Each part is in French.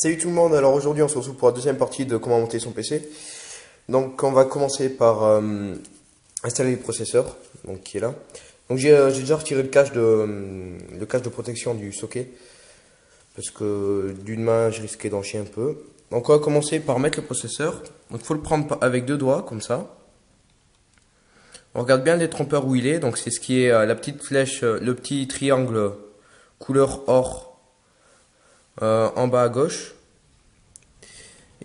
Salut tout le monde, alors aujourd'hui on se retrouve pour la deuxième partie de comment monter son PC. Donc on va commencer par installer le processeur, donc qui est là. Donc j'ai déjà retiré le cache de protection du socket, parce que d'une main je risquais d'en chier un peu. Donc on va commencer par mettre le processeur, donc il faut le prendre avec deux doigts comme ça. On regarde bien le détrompeur où il est, donc c'est ce qui est la petite flèche, le petit triangle couleur or en bas à gauche.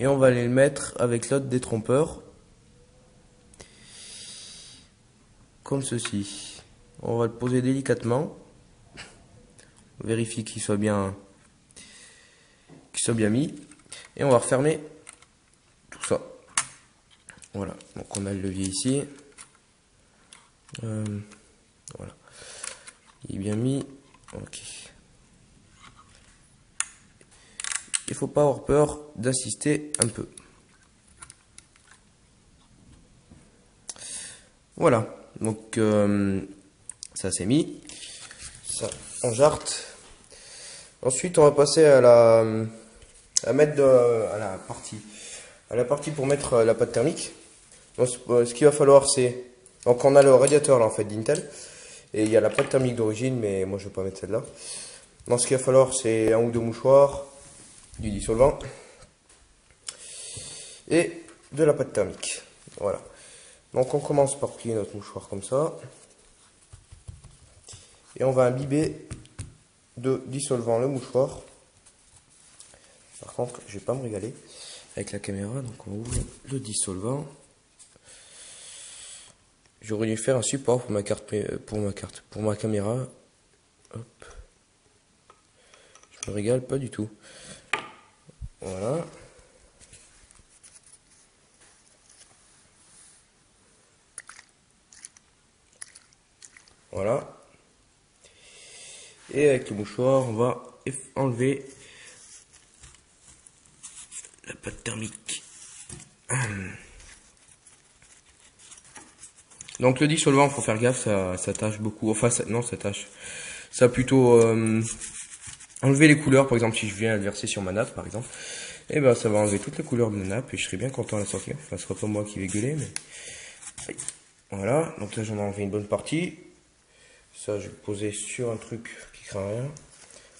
Et on va aller le mettre avec l'autre détrompeur. Comme ceci. On va le poser délicatement. On vérifie qu'il soit bien mis. Et on va refermer tout ça. Voilà. Donc on a le levier ici. Voilà. Il est bien mis. Ok. Il faut pas avoir peur d'insister un peu. Voilà. Donc ça c'est mis. Ça on jarte. Ensuite on va passer à la partie pour mettre la pâte thermique. Donc, ce qu'il va falloir c'est, donc on a le radiateur là en fait d'Intel et il y a la pâte thermique d'origine, mais moi je vais pas mettre celle-là. Donc ce qu'il va falloir c'est un ou deux mouchoirs, du dissolvant et de la pâte thermique. Voilà. Donc on commence par plier notre mouchoir comme ça et on va imbiber de dissolvant le mouchoir. Par contre je vais pas me régaler avec la caméra, donc on ouvre le dissolvant. J'aurais dû faire un support pour ma caméra. Hop. Je me régale pas du tout. Voilà. Voilà. Et avec le mouchoir, on va enlever la pâte thermique. Donc le dissolvant, faut faire gaffe, ça tâche beaucoup. Enfin, ça tâche. Ça a plutôt enlever les couleurs. Par exemple, si je viens le verser sur ma nappe, par exemple, et ben ça va enlever toutes les couleurs de la nappe et je serai bien content à la sortir. Enfin, ce sera pas moi qui vais gueuler, mais voilà. Donc là, j'en ai enlevé une bonne partie. Ça, je vais le poser sur un truc qui craint rien.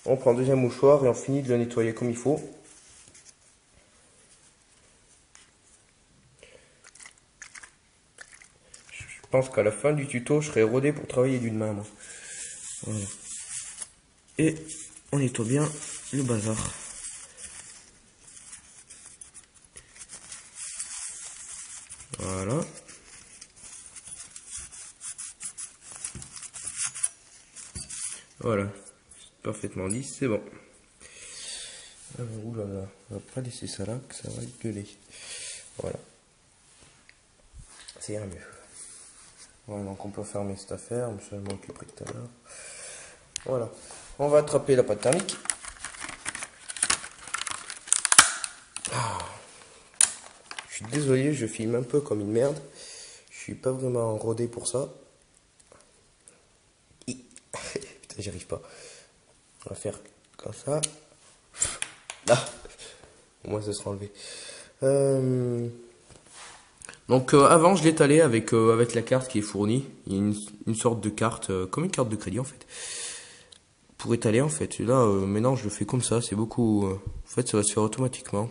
On prend un deuxième mouchoir et on finit de le nettoyer comme il faut. Je pense qu'à la fin du tuto, je serai rodé pour travailler d'une main, moi. Voilà. Et on nettoie bien le bazar. Voilà. Voilà. Parfaitement lisse, c'est bon. Oulala, on va pas laisser ça là, que ça va gueuler. Voilà. Ça ira mieux. Voilà, donc on peut fermer cette affaire, je m'en occuperai tout à l'heure. Voilà. On va attraper la pâte thermique. Je suis désolé, je filme un peu comme une merde. Je suis pas vraiment rodé pour ça. Putain, j'y arrive pas. On va faire comme ça. Là. Au moins, ça sera enlevé. Donc avant, je l'étalais avec la carte qui est fournie. Il y a une sorte de carte, comme une carte de crédit en fait. Pour étaler en fait. Et là, maintenant, je le fais comme ça. C'est beaucoup. En fait, ça va se faire automatiquement.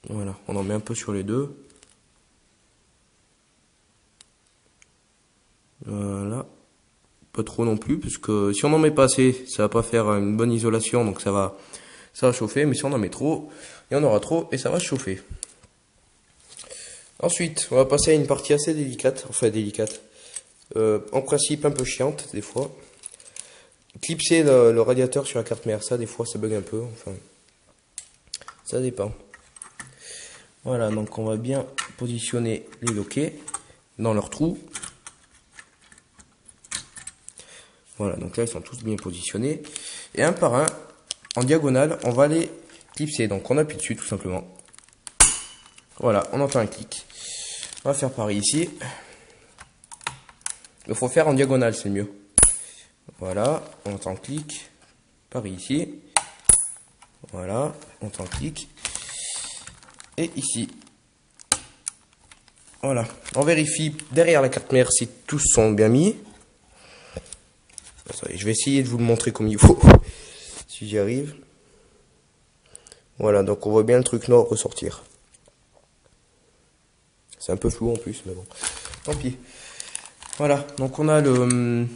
Voilà, on en met un peu sur les deux. Voilà. Pas trop non plus, parce que si on en met pas assez, ça va pas faire une bonne isolation, donc ça va chauffer. Mais si on en met trop, il y en aura trop et ça va chauffer. Ensuite, on va passer à une partie assez délicate, enfin délicate, en principe un peu chiante des fois. Clipser le radiateur sur la carte mère, ça des fois ça bug un peu, enfin ça dépend. Voilà, donc on va bien positionner les loquets dans leur trou. Voilà, donc là ils sont tous bien positionnés. Et un par un, en diagonale, on va les clipser. Donc on appuie dessus tout simplement. Voilà, on entend un clic. On va faire pareil ici. Il faut faire en diagonale, c'est mieux. Voilà, on entend un clic. Pareil ici. Voilà, on t'en clique. Et ici. Voilà, on vérifie derrière la carte mère si tous sont bien mis. Attendez, je vais essayer de vous le montrer comme il faut, si j'y arrive. Voilà, donc on voit bien le truc noir ressortir. C'est un peu flou en plus, mais bon, tant pis. Voilà, donc on a le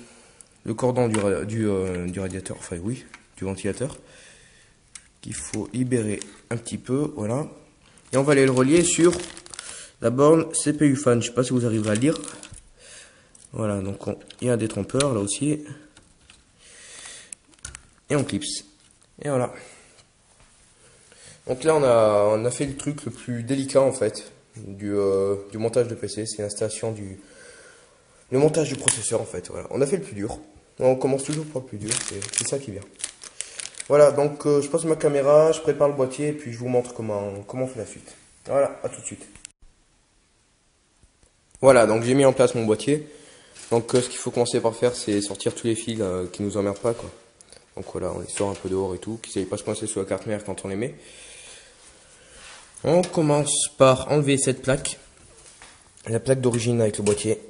cordon du radiateur, enfin oui, du ventilateur, qu'il faut libérer un petit peu, voilà. Et on va aller le relier sur la borne CPU fan, je sais pas si vous arriverez à le lire. Voilà, donc il y a un détrompeur là aussi. Et on clipse. Et voilà. Donc là on a fait le truc le plus délicat en fait du montage de PC, c'est l'installation le montage du processeur en fait. Voilà. On a fait le plus dur. On commence toujours par le plus dur, c'est ça qui est bien. Voilà, donc je pose ma caméra, je prépare le boîtier et puis je vous montre comment on fait la suite. Voilà, à tout de suite. Voilà, donc j'ai mis en place mon boîtier. Donc ce qu'il faut commencer par faire, c'est sortir tous les fils qui nous emmerdent pas, quoi. Donc voilà, on les sort un peu dehors et tout, qu'ils n'aillent pas se coincer sur la carte mère quand on les met. On commence par enlever cette plaque, la plaque d'origine avec le boîtier.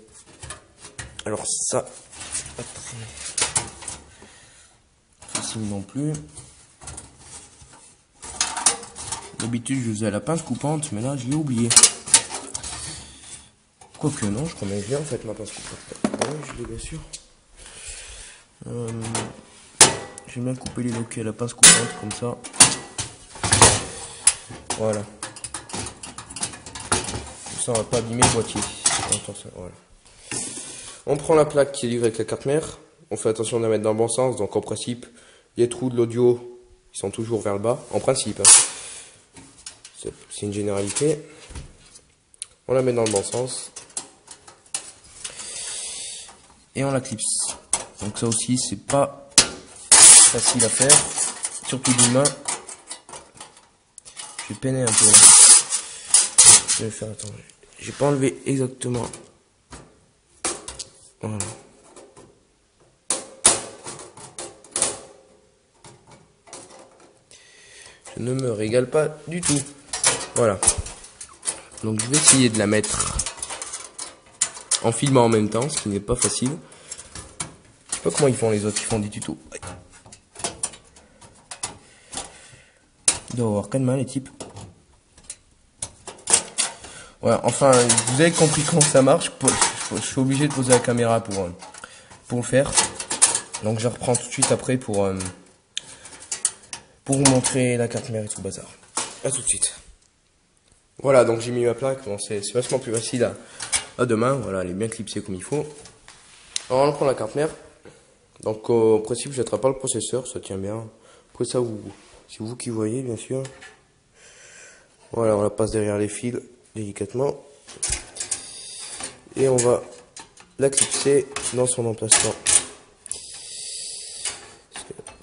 Alors ça, c'est pas très facile non plus. D'habitude je faisais à la pince coupante, mais là je l'ai oublié. Quoique non, je crois bien bien en fait ma pince coupante. Oui, je l'ai bien sûr. J'aime bien couper les loquets à la pince coupante comme ça. Voilà. Comme ça on va pas abîmer le boîtier. Voilà. On prend la plaque qui est livrée avec la carte mère. On fait attention de la mettre dans le bon sens. Donc en principe, les trous de l'audio, ils sont toujours vers le bas. En principe. Hein. C'est une généralité. On la met dans le bon sens. Et on la clipse. Donc ça aussi, c'est pas facile à faire. Surtout d'une main. Je vais peiner un peu. Je vais faire, attends. J'ai pas enlevé exactement. Voilà. Je ne me régale pas du tout. Voilà. Donc je vais essayer de la mettre en filmant en même temps, ce qui n'est pas facile. Je sais pas comment ils font les autres qui font des tutos. Ils doivent avoir 4 mains les types. Voilà, enfin, vous avez compris comment ça marche. Je suis obligé de poser la caméra pour le faire. Donc je reprends tout de suite après pour vous montrer la carte mère et tout le bazar. A tout de suite. Voilà, donc j'ai mis ma plaque. Bon, c'est vachement plus facile à deux mains. Voilà, elle est bien clipsée comme il faut. Alors on prend la carte mère. Donc au principe, je n'attrape pas le processeur, ça tient bien. Après ça, c'est vous qui voyez, bien sûr. Voilà, on la passe derrière les fils délicatement. Et on va la clipser dans son emplacement.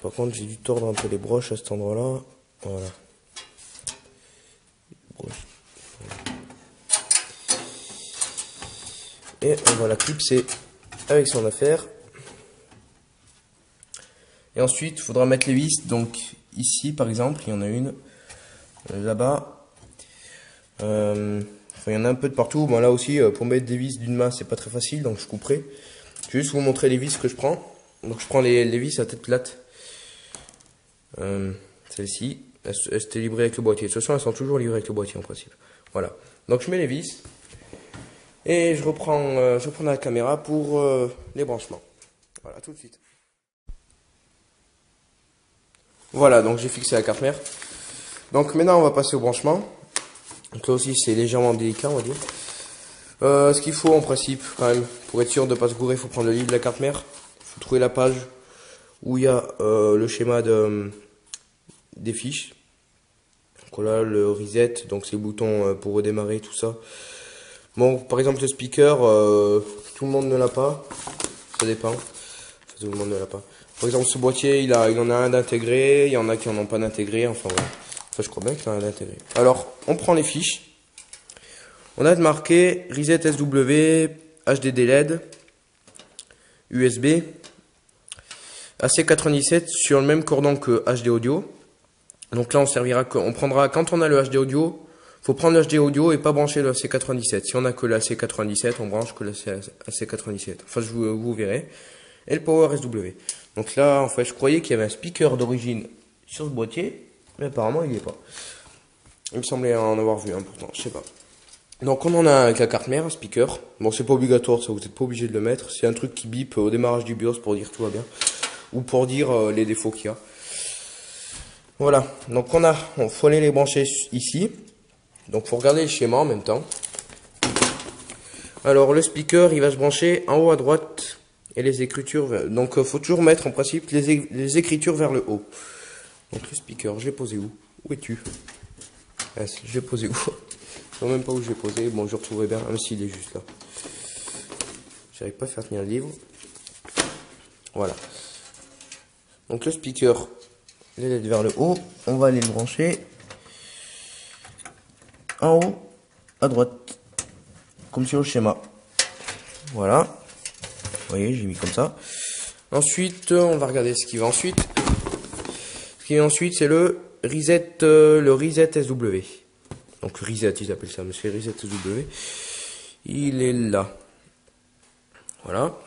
Par contre, j'ai dû tordre un peu les broches à cet endroit-là. Voilà. Et on va la clipser avec son affaire. Et ensuite, il faudra mettre les vis. Donc ici, par exemple, il y en a une. Là-bas. Il y en a un peu de partout. Bon, là aussi, pour mettre des vis d'une main, c'est pas très facile. Donc je couperai. Je vais juste vous montrer les vis que je prends. Donc je prends les vis à tête plate. Celle-ci, elles étaient livrées avec le boîtier. De toute façon, elles sont toujours livrées avec le boîtier en principe. Voilà. Donc je mets les vis. Et je reprends la caméra pour les branchements. Voilà, tout de suite. Voilà, donc j'ai fixé la carte mère. Donc maintenant, on va passer au branchement. Donc là aussi, c'est légèrement délicat, on va dire. Ce qu'il faut en principe, quand même, pour être sûr de ne pas se gourer, il faut prendre le livre de la carte mère. Il faut trouver la page où il y a le schéma des fiches. Donc là, le reset, donc c'est le bouton pour redémarrer, tout ça. Bon, par exemple, le speaker, tout le monde ne l'a pas. Ça dépend. Enfin, tout le monde ne l'a pas. Par exemple, ce boîtier, il en a un d'intégré. Il y en a qui n'en ont pas d'intégré. Enfin, voilà. Enfin, je crois bien qu'il en a un d'intégré. Alors, on prend les fiches. On a marqué Reset SW, HDD LED, USB, AC97 sur le même cordon que HD Audio. Donc là, on prendra, quand on a le HD audio, faut prendre le HD audio et pas brancher le AC97. Si on a que le AC97, on branche que le AC97. Enfin, vous verrez. Et le Power SW. Donc là, en fait, je croyais qu'il y avait un speaker d'origine sur ce boîtier, mais apparemment, il n'y est pas. Il me semblait en avoir vu un pourtant, je sais pas. Donc on en a avec la carte mère, un speaker. Bon, c'est pas obligatoire, ça, vous n'êtes pas obligé de le mettre. C'est un truc qui bip au démarrage du BIOS pour dire tout va bien. Ou pour dire les défauts qu'il y a. Voilà, donc on faut aller les brancher ici. Donc faut regarder le schéma en même temps. Alors le speaker, il va se brancher en haut à droite. Et les écritures, donc faut toujours mettre en principe les écritures vers le haut. Donc le speaker, je l'ai posé où? Où es-tu? Je l'ai posé où? Je sais même pas où je l'ai posé. Bon, je retrouverai bien. Même s'il est juste là. J'arrive pas à faire tenir le livre. Voilà. Donc le speaker, les LED vers le haut. On va aller le brancher en haut à droite, comme sur le schéma. Voilà. Vous voyez, j'ai mis comme ça. Ensuite, on va regarder ce qui va ensuite. Ce qui va ensuite, c'est le reset SW. Donc le reset, ils appellent ça, mais c'est reset SW. Il est là. Voilà.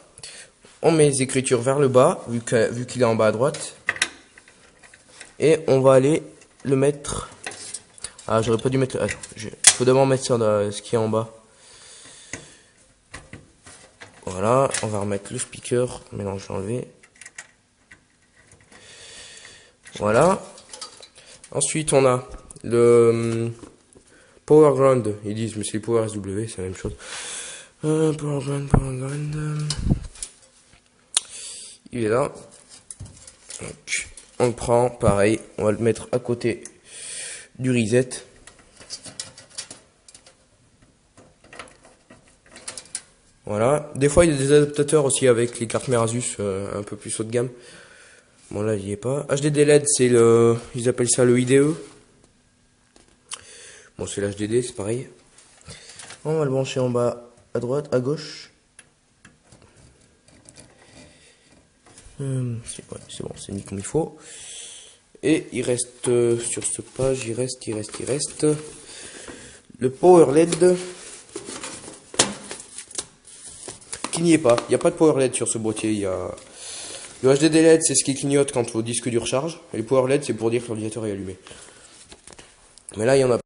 On met les écritures vers le bas, vu qu'il est en bas à droite. Et on va aller le mettre. Ah, j'aurais pas dû mettre. Attends, faut d'abord mettre ça dans ce qui est en bas. Voilà, on va remettre le speaker. Maintenant, je vais enlever. Voilà. Ensuite, on a le Power Ground. Ils disent, mais c'est le Power SW, c'est la même chose. Power Ground. Il est là. Donc, on le prend, pareil. On va le mettre à côté du reset. Voilà. Des fois, il y a des adaptateurs aussi avec les cartes mères Asus un peu plus haut de gamme. Bon, là, il n'y est pas. HDD LED, c'est ils appellent ça le IDE. Bon, c'est l'HDD, c'est pareil. On va le brancher en bas, à droite, à gauche. C'est bon, c'est mis comme il faut. Et il reste, sur cette page, il reste. Le Power LED. Qui n'y est pas. Il n'y a pas de Power LED sur ce boîtier. Il y a... Le HDD LED, c'est ce qui clignote quand vos disques durs chargent. Et le Power LED, c'est pour dire que l'ordinateur est allumé. Mais là, il y en a